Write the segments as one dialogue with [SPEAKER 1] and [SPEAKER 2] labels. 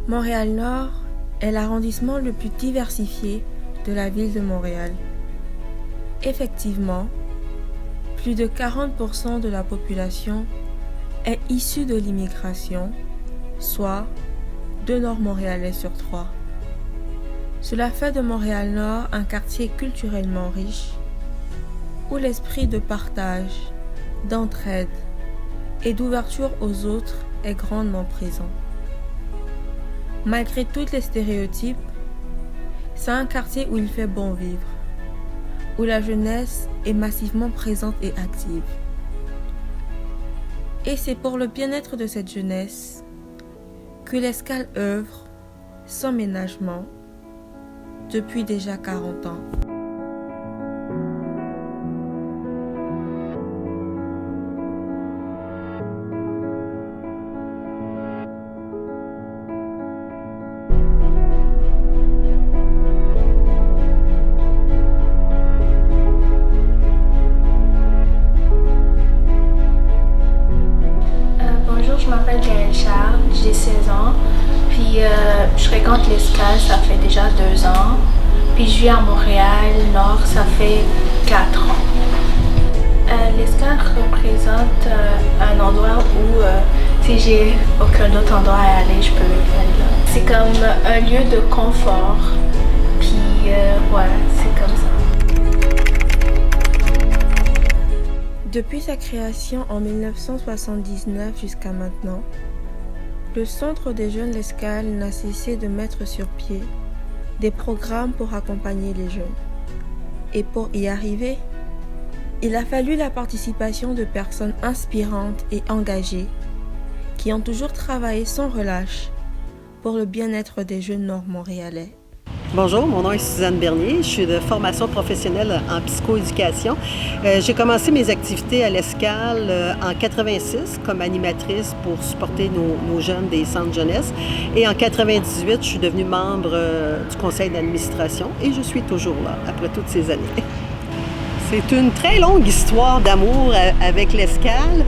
[SPEAKER 1] Montréal-Nord est l'arrondissement le plus diversifié de la ville de Montréal. Effectivement, plus de 40% de la population est issue de l'immigration, soit 2 Nord-Montréalais sur 3. Cela fait de Montréal-Nord un quartier culturellement riche, où l'esprit de partage, d'entraide et d'ouverture aux autres est grandement présent. Malgré tous les stéréotypes, c'est un quartier où il fait bon vivre, où la jeunesse est massivement présente et active. Et c'est pour le bien-être de cette jeunesse que l'Escale œuvre sans ménagement depuis déjà 40 ans.
[SPEAKER 2] Je m'appelle Gaëlle Charles, j'ai 16 ans, puis je fréquente l'Escale, ça fait déjà 2 ans, puis je vis à Montréal Nord, ça fait 4 ans. L'Escale représente un endroit où si j'ai aucun autre endroit à aller, je peux aller là. C'est comme un lieu de confort, puis ouais, c'est comme ça.
[SPEAKER 1] Depuis sa création en 1979 jusqu'à maintenant, le Centre des jeunes L'Escale n'a cessé de mettre sur pied des programmes pour accompagner les jeunes. Et pour y arriver, il a fallu la participation de personnes inspirantes et engagées qui ont toujours travaillé sans relâche pour le bien-être des jeunes nord-montréalais.
[SPEAKER 3] Bonjour, mon nom est Suzanne Bernier, je suis de formation professionnelle en psychoéducation. J'ai commencé mes activités à l'Escale en 86 comme animatrice pour supporter nos jeunes des centres jeunesse. Et en 98, je suis devenue membre du conseil d'administration et je suis toujours là après toutes ces années. C'est une très longue histoire d'amour avec l'Escale.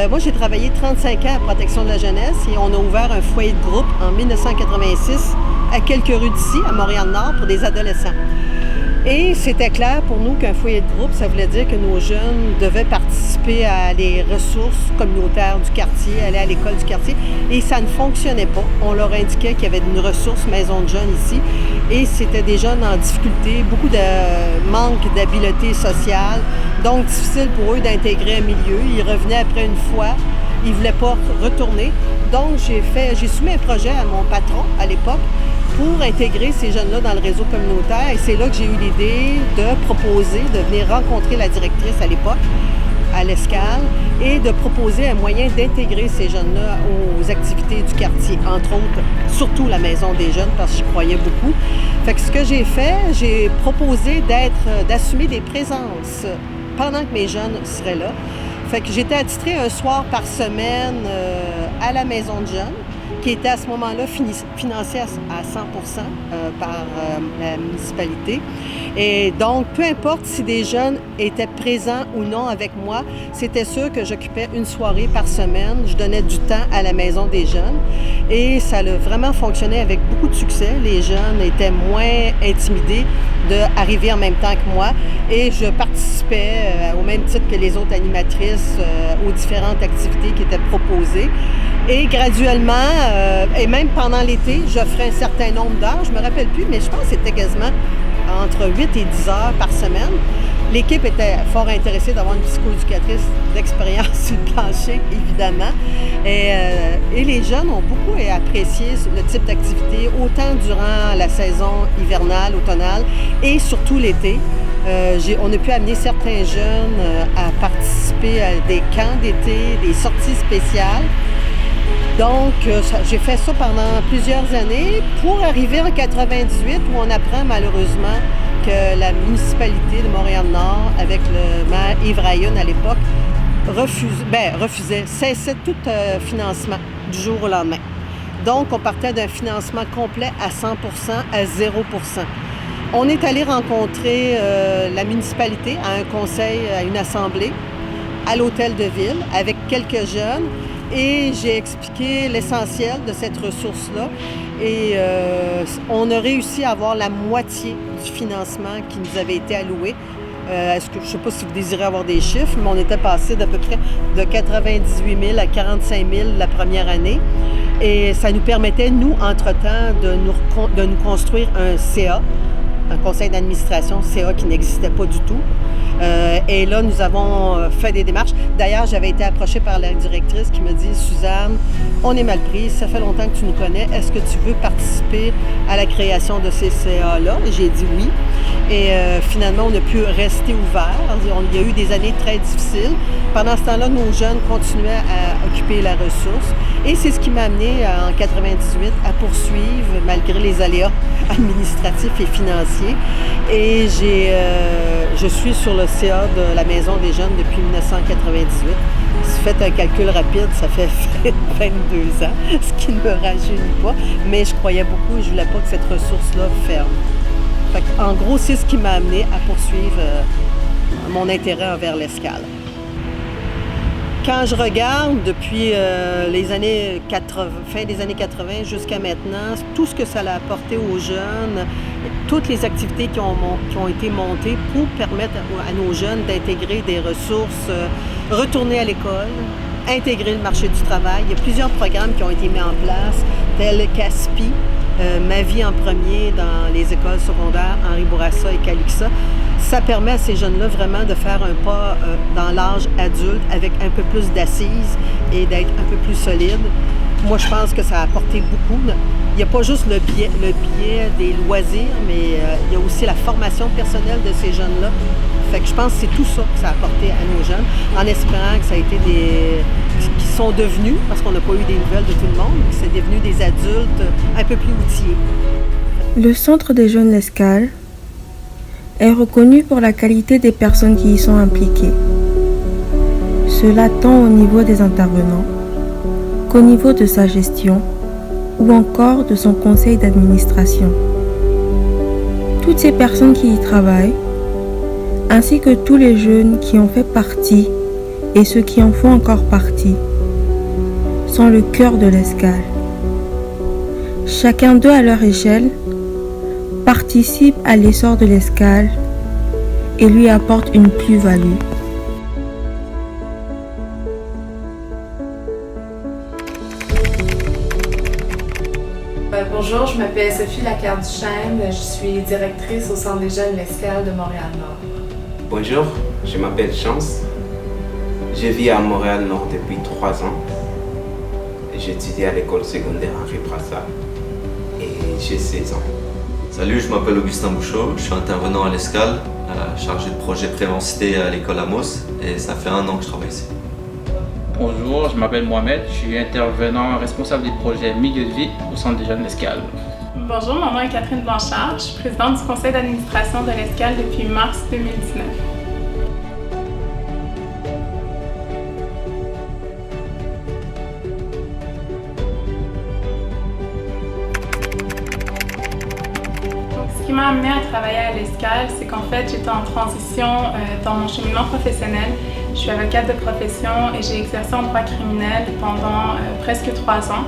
[SPEAKER 3] Moi, j'ai travaillé 35 ans à Protection de la jeunesse et on a ouvert un foyer de groupe en 1986 à quelques rues d'ici, à Montréal-Nord, pour des adolescents. Et c'était clair pour nous qu'un foyer de groupe, ça voulait dire que nos jeunes devaient participer à les ressources communautaires du quartier, aller à l'école du quartier. Et ça ne fonctionnait pas. On leur indiquait qu'il y avait une ressource maison de jeunes ici. Et c'était des jeunes en difficulté, beaucoup de manque d'habileté sociale. Donc, difficile pour eux d'intégrer un milieu. Ils revenaient après une fois. Ils ne voulaient pas retourner. Donc, j'ai soumis un projet à mon patron à l'époque pour intégrer ces jeunes-là dans le réseau communautaire. Et c'est là que j'ai eu l'idée de proposer, de venir rencontrer la directrice à l'époque, à l'Escale, et de proposer un moyen d'intégrer ces jeunes-là aux activités du quartier, entre autres, surtout la maison des jeunes, parce que j'y croyais beaucoup. Fait que ce que j'ai fait, j'ai proposé d'assumer des présences pendant que mes jeunes seraient là. Fait que j'étais attitrée un soir par semaine à la maison de jeunes, qui était à ce moment-là financée à 100% par la municipalité. Et donc, peu importe si des jeunes étaient présents ou non avec moi, c'était sûr que j'occupais une soirée par semaine. Je donnais du temps à la maison des jeunes et ça a vraiment fonctionné avec beaucoup de succès. Les jeunes étaient moins intimidés d'arriver en même temps que moi et je participais au même titre que les autres animatrices aux différentes activités qui étaient proposées. Et graduellement, et même pendant l'été, j'offrais un certain nombre d'heures. Je ne me rappelle plus, mais je pense que c'était quasiment entre 8 et 10 heures par semaine. L'équipe était fort intéressée d'avoir une psychoéducatrice d'expérience sur le plancher, évidemment. Et les jeunes ont beaucoup apprécié le type d'activité, autant durant la saison hivernale, automnale et surtout l'été. On a pu amener certains jeunes à participer à des camps d'été, des sorties spéciales. Donc, j'ai fait ça pendant plusieurs années pour arriver en 98 où on apprend malheureusement que la municipalité de Montréal-Nord, avec le maire Yves Rayonne à l'époque, cessait tout financement du jour au lendemain. Donc, on partait d'un financement complet à 100%, à 0%. On est allé rencontrer la municipalité à un conseil, à une assemblée, à l'hôtel de ville, avec quelques jeunes. et j'ai expliqué l'essentiel de cette ressource-là. Et on a réussi à avoir la moitié du financement qui nous avait été alloué. Je ne sais pas si vous désirez avoir des chiffres, mais on était passé d'à peu près de 98 000 à 45 000 la première année. Et ça nous permettait, nous, entre-temps, de nous construire un CA, un conseil d'administration, CA qui n'existait pas du tout. Et là, nous avons fait des démarches. D'ailleurs, j'avais été approchée par la directrice qui me dit « Suzanne, on est mal pris, ça fait longtemps que tu nous connais. Est-ce que tu veux participer à la création de ces CA-là? » J'ai dit oui. Et finalement, on a pu rester ouvert. Il y a eu des années très difficiles. Pendant ce temps-là, nos jeunes continuaient à occuper la ressource. Et c'est ce qui m'a amené en 98 à poursuivre, malgré les aléas administratifs et financiers. Et je suis sur le CA de la Maison des jeunes depuis 1998. Si vous faites un calcul rapide, ça fait 22 ans, ce qui ne me rajeunit pas. Mais je croyais beaucoup et je ne voulais pas que cette ressource-là ferme. En gros, c'est ce qui m'a amené à poursuivre mon intérêt envers l'Escale. Quand je regarde depuis les années 80, fin des années 80 jusqu'à maintenant, tout ce que ça a apporté aux jeunes, toutes les activités qui ont été montées pour permettre à nos jeunes d'intégrer des ressources, retourner à l'école, intégrer le marché du travail. Il y a plusieurs programmes qui ont été mis en place, tels CASPI, Ma vie en premier dans les écoles secondaires, Henri Bourassa et Calixa. Ça permet à ces jeunes-là vraiment de faire un pas dans l'âge adulte avec un peu plus d'assises et d'être un peu plus solide. Moi, je pense que ça a apporté beaucoup. Il n'y a pas juste le biais des loisirs, mais il y a aussi la formation personnelle de ces jeunes-là. Fait que je pense que c'est tout ça que ça a apporté à nos jeunes, en espérant que ça a été qui sont devenus, parce qu'on n'a pas eu des nouvelles de tout le monde, que c'est devenu des adultes un peu plus outillés.
[SPEAKER 1] Le Centre des jeunes L'Escale est reconnu pour la qualité des personnes qui y sont impliquées. Cela tant au niveau des intervenants qu'au niveau de sa gestion ou encore de son conseil d'administration. Toutes ces personnes qui y travaillent, ainsi que tous les jeunes qui en fait partie et ceux qui en font encore partie, sont le cœur de l'Escale. Chacun d'eux à leur échelle participe à l'essor de l'Escale et lui apporte une plus-value.
[SPEAKER 4] Bonjour, je m'appelle Sophie Lacarte-Duchesne, je suis directrice au Centre des jeunes L'Escale de Montréal-Nord.
[SPEAKER 5] Bonjour, je m'appelle Chance. Je vis à Montréal-Nord depuis 3 ans. J'étudie à l'école secondaire Henri Bourassa et j'ai 16 ans.
[SPEAKER 6] Salut, je m'appelle Augustin Bouchot, je suis intervenant à l'Escale, chargé de projet Prévencité à l'école Amos et ça fait 1 an que je travaille ici.
[SPEAKER 7] Bonjour, je m'appelle Mohamed, je suis intervenant responsable des projets Milieu de vie au Centre des jeunes L'Escale.
[SPEAKER 8] Bonjour, mon nom est Catherine Blanchard, je suis présidente du conseil d'administration de l'Escale depuis mars 2019. Ce qui m'a amenée à travailler à l'Escale, c'est qu'en fait, j'étais en transition dans mon cheminement professionnel. Je suis avocate de profession et j'ai exercé en droit criminel pendant presque 3 ans.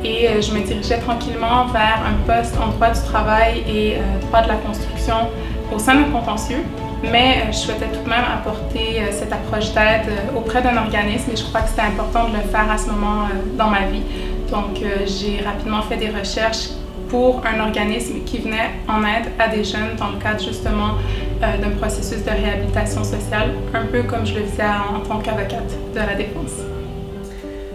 [SPEAKER 8] Et je me dirigeais tranquillement vers un poste en droit du travail et droit de la construction au sein d'un contentieux. Mais je souhaitais tout de même apporter cette approche d'aide auprès d'un organisme et je crois que c'était important de le faire à ce moment dans ma vie. Donc j'ai rapidement fait des recherches pour un organisme qui venait en aide à des jeunes dans le cadre justement d'un processus de réhabilitation sociale, un peu comme je le faisais en tant qu'avocate de la défense.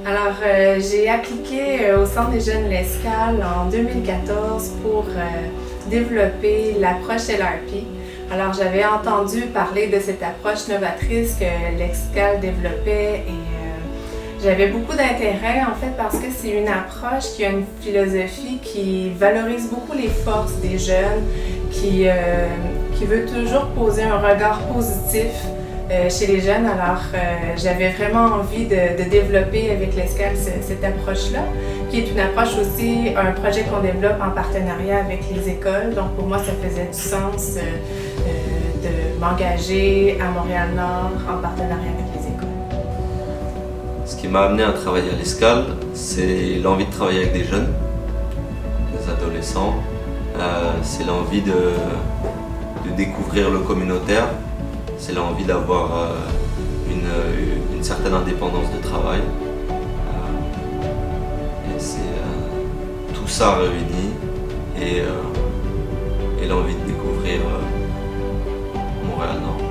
[SPEAKER 4] Alors, j'ai appliqué au Centre des jeunes L'Escale en 2014 pour développer l'approche LRP. Alors, j'avais entendu parler de cette approche novatrice que l'Escale développait et j'avais beaucoup d'intérêt en fait parce que c'est une approche qui a une philosophie qui valorise beaucoup les forces des jeunes, qui veut toujours poser un regard positif chez les jeunes. Alors j'avais vraiment envie de développer avec l'Escale cette approche-là, qui est une approche aussi, un projet qu'on développe en partenariat avec les écoles. Donc pour moi ça faisait du sens de m'engager à Montréal-Nord en partenariat avec les écoles.
[SPEAKER 6] Ce qui m'a amené à travailler à l'Escale, c'est l'envie de travailler avec des jeunes, des adolescents. C'est l'envie de découvrir le communautaire. C'est l'envie d'avoir une certaine indépendance de travail. Et c'est tout ça réuni et l'envie de découvrir Montréal-Nord.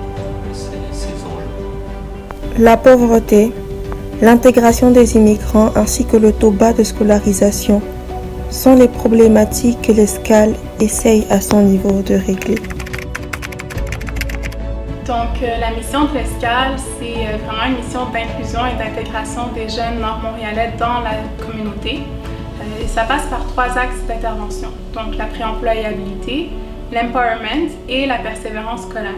[SPEAKER 6] C'est les enjeux.
[SPEAKER 1] La pauvreté, l'intégration des immigrants ainsi que le taux bas de scolarisation sont les problématiques que l'Escale essaye à son niveau de régler.
[SPEAKER 8] Donc, la mission de l'Escale, c'est vraiment une mission d'inclusion et d'intégration des jeunes nord-montréalais dans la communauté. Et ça passe par 3 axes d'intervention, donc la préemployabilité, l'empowerment et la persévérance scolaire.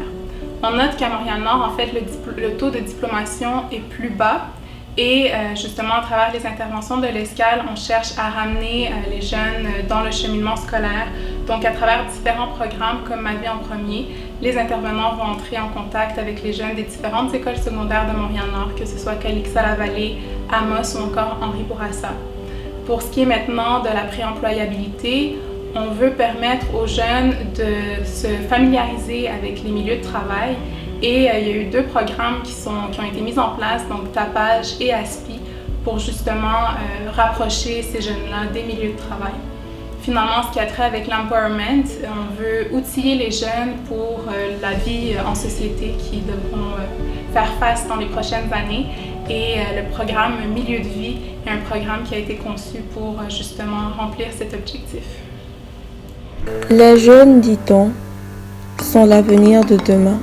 [SPEAKER 8] On note qu'à Montréal-Nord, en fait, le taux de diplomation est plus bas et justement, à travers les interventions de l'Escale, on cherche à ramener les jeunes dans le cheminement scolaire. Donc, à travers différents programmes comme Ma vie en premier, les intervenants vont entrer en contact avec les jeunes des différentes écoles secondaires de Montréal-Nord, que ce soit Calixa-la-Vallée, Amos ou encore Henri Bourassa. Pour ce qui est maintenant de la préemployabilité, on veut permettre aux jeunes de se familiariser avec les milieux de travail et il y a eu 2 programmes qui ont été mis en place, donc Tapage et ASPI, pour justement rapprocher ces jeunes-là des milieux de travail. Finalement, ce qui a trait avec l'empowerment, on veut outiller les jeunes pour la vie en société qui devront faire face dans les prochaines années. Et le programme Milieu de vie est un programme qui a été conçu pour justement remplir cet objectif.
[SPEAKER 1] Les jeunes, dit-on, sont l'avenir de demain.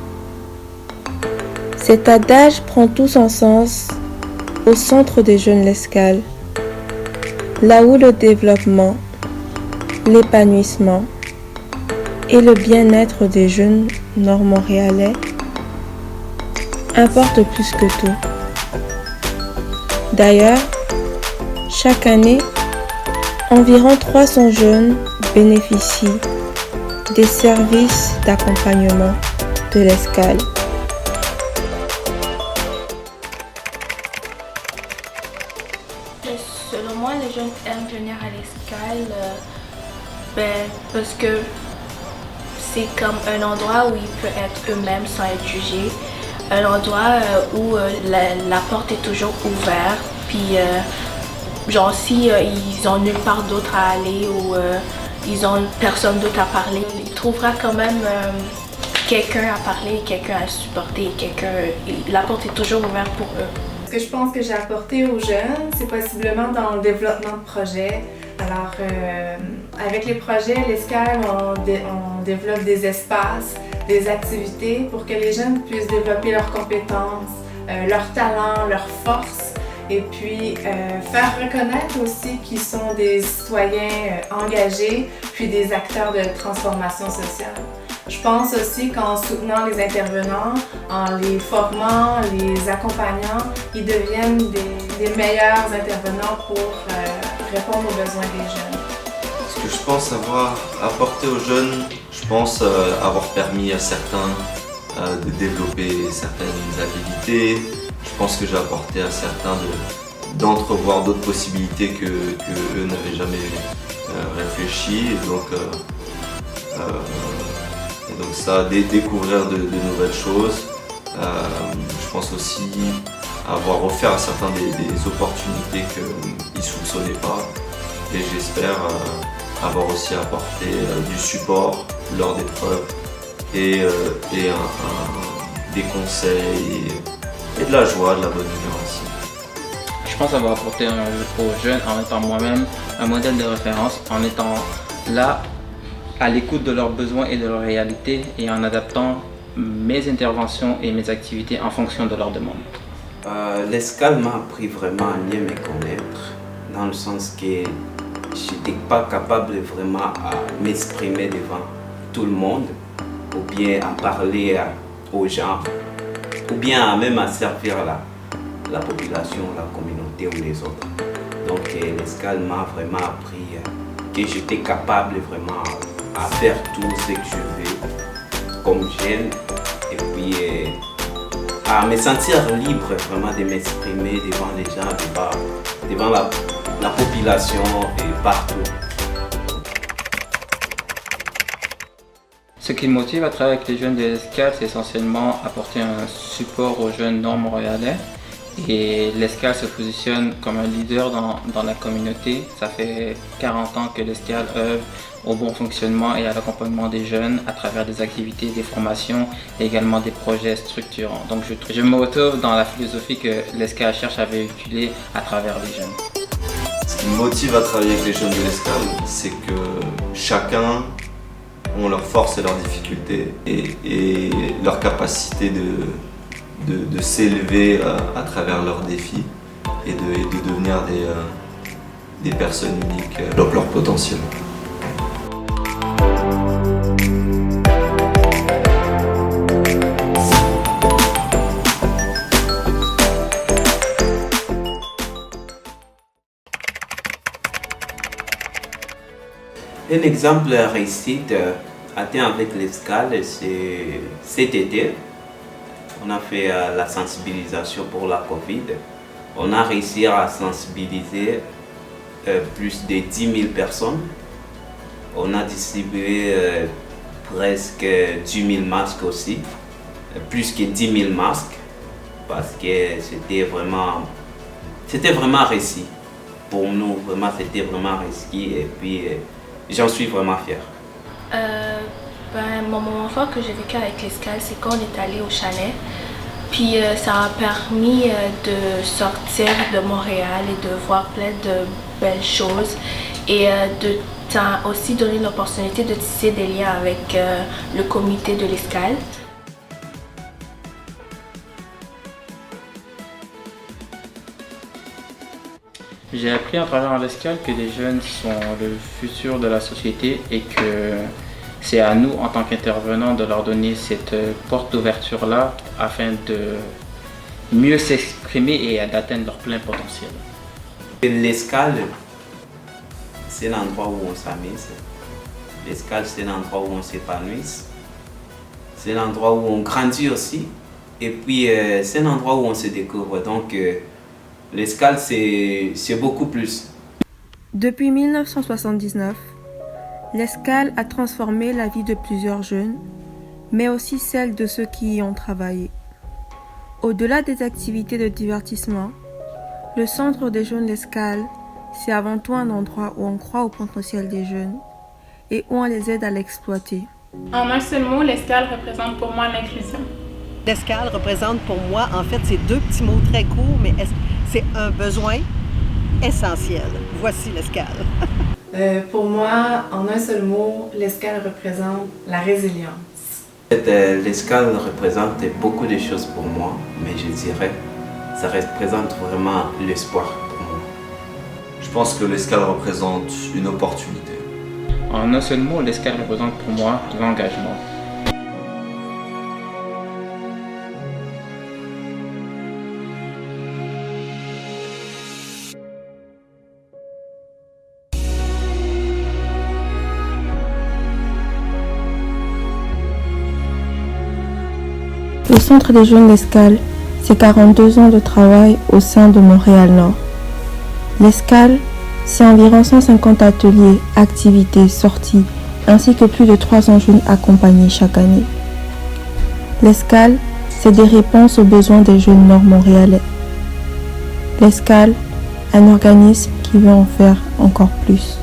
[SPEAKER 1] Cet adage prend tout son sens au centre des jeunes l'Escale, là où le développement, l'épanouissement et le bien-être des jeunes nord-montréalais importent plus que tout. D'ailleurs, chaque année, environ 300 jeunes bénéficient des services d'accompagnement de l'Escale.
[SPEAKER 2] Selon moi, les jeunes aiment venir à l'Escale parce que c'est comme un endroit où ils peuvent être eux-mêmes sans être jugés. Un endroit où la porte est toujours ouverte, puis genre si ils ont nulle part d'autre à aller ou ils ont personne d'autre à parler, ils trouveront quand même quelqu'un à parler, quelqu'un à supporter, la porte est toujours ouverte pour eux.
[SPEAKER 4] Ce que je pense que j'ai apporté aux jeunes, c'est possiblement dans le développement de projets. Alors, avec les projets, l'Escale, on développe des espaces, des activités pour que les jeunes puissent développer leurs compétences, leurs talents, leurs forces et puis faire reconnaître aussi qu'ils sont des citoyens engagés puis des acteurs de transformation sociale. Je pense aussi qu'en soutenant les intervenants, en les formant, les accompagnant, ils deviennent des meilleurs intervenants pour répondre aux besoins des jeunes.
[SPEAKER 6] Ce que je pense avoir apporté aux jeunes, je pense avoir permis à certains de développer certaines habilités. Je pense que j'ai apporté à certains d'entrevoir d'autres possibilités que eux n'avaient jamais réfléchi. Et donc ça, découvrir de nouvelles choses. Je pense aussi avoir offert à certains des opportunités qu'ils ne soupçonnaient pas. Et j'espère avoir aussi apporté du support lors d'épreuves et des conseils et de la joie, de la bonne humeur aussi.
[SPEAKER 7] Je pense avoir apporté aux jeunes en étant moi-même un modèle de référence, en étant là à l'écoute de leurs besoins et de leurs réalités et en adaptant mes interventions et mes activités en fonction de leurs demandes.
[SPEAKER 5] L'Escale m'a appris vraiment à mieux me connaître, dans le sens que je n'étais pas capable vraiment à m'exprimer devant tout le monde, ou bien à parler aux gens, ou bien même à servir la population, la communauté ou les autres. Donc l'Escale m'a vraiment appris que j'étais capable vraiment à faire tout ce que je veux comme jeune et puis à me sentir libre vraiment de m'exprimer devant les gens, devant la population et partout.
[SPEAKER 7] Ce qui me motive à travailler avec les jeunes de l'Escale, c'est essentiellement apporter un support aux jeunes nord-montréalais. Et l'Escale se positionne comme un leader dans la communauté. Ça fait 40 ans que l'Escale œuvre au bon fonctionnement et à l'accompagnement des jeunes à travers des activités, des formations et également des projets structurants. Donc je me retrouve dans la philosophie que l'Escale cherche à véhiculer à travers les jeunes.
[SPEAKER 6] Ce qui me motive à travailler avec les jeunes de l'Escale, c'est que chacun ont leurs forces et leurs difficultés et leur capacité de s'élever à travers leurs défis et de devenir des personnes uniques dans leur potentiel.
[SPEAKER 5] Un exemple de réussite atteint avec l'Escale, c'est cet été. On a fait la sensibilisation pour la Covid. On a réussi à sensibiliser plus de 10 000 personnes. On a distribué presque 10 000 masques aussi, plus que 10 000 masques, parce que c'était vraiment réussi. Pour nous, vraiment, c'était vraiment réussi et puis j'en suis vraiment fier.
[SPEAKER 2] Mon moment fort que j'ai vécu avec l'Escale, c'est quand on est allé au chalet. Puis ça a permis de sortir de Montréal et de voir plein de belles choses et de aussi donner l'opportunité de tisser des liens avec le comité de l'Escale.
[SPEAKER 7] J'ai appris en travaillant à l'Escale que les jeunes sont le futur de la société et que c'est à nous, en tant qu'intervenants, de leur donner cette porte d'ouverture-là afin de mieux s'exprimer et d'atteindre leur plein potentiel.
[SPEAKER 5] L'Escale, c'est l'endroit où on s'amuse. L'Escale, c'est l'endroit où on s'épanouit. C'est l'endroit où on grandit aussi. Et puis, c'est l'endroit où on se découvre. Donc, l'Escale, c'est beaucoup plus.
[SPEAKER 1] Depuis 1979, l'Escale a transformé la vie de plusieurs jeunes, mais aussi celle de ceux qui y ont travaillé. Au-delà des activités de divertissement, le Centre des jeunes l'Escale, c'est avant tout un endroit où on croit au potentiel des jeunes et où on les aide à l'exploiter.
[SPEAKER 8] En un seul mot, l'Escale représente pour moi l'inclusion.
[SPEAKER 3] L'Escale représente pour moi, en fait, ces deux petits mots très courts, mais c'est un besoin essentiel. Voici l'Escale.
[SPEAKER 4] Pour moi, en un seul mot, l'Escale représente la résilience.
[SPEAKER 5] L'Escale représente beaucoup de choses pour moi, mais je dirais ça représente vraiment l'espoir pour moi.
[SPEAKER 6] Je pense que l'Escale représente une opportunité.
[SPEAKER 7] En un seul mot, l'Escale représente pour moi l'engagement.
[SPEAKER 1] Le Centre des jeunes l'Escale, c'est 42 ans de travail au sein de Montréal-Nord. L'Escale, c'est environ 150 ateliers, activités, sorties, ainsi que plus de 300 jeunes accompagnés chaque année. L'Escale, c'est des réponses aux besoins des jeunes nord-montréalais. L'Escale, un organisme qui veut en faire encore plus.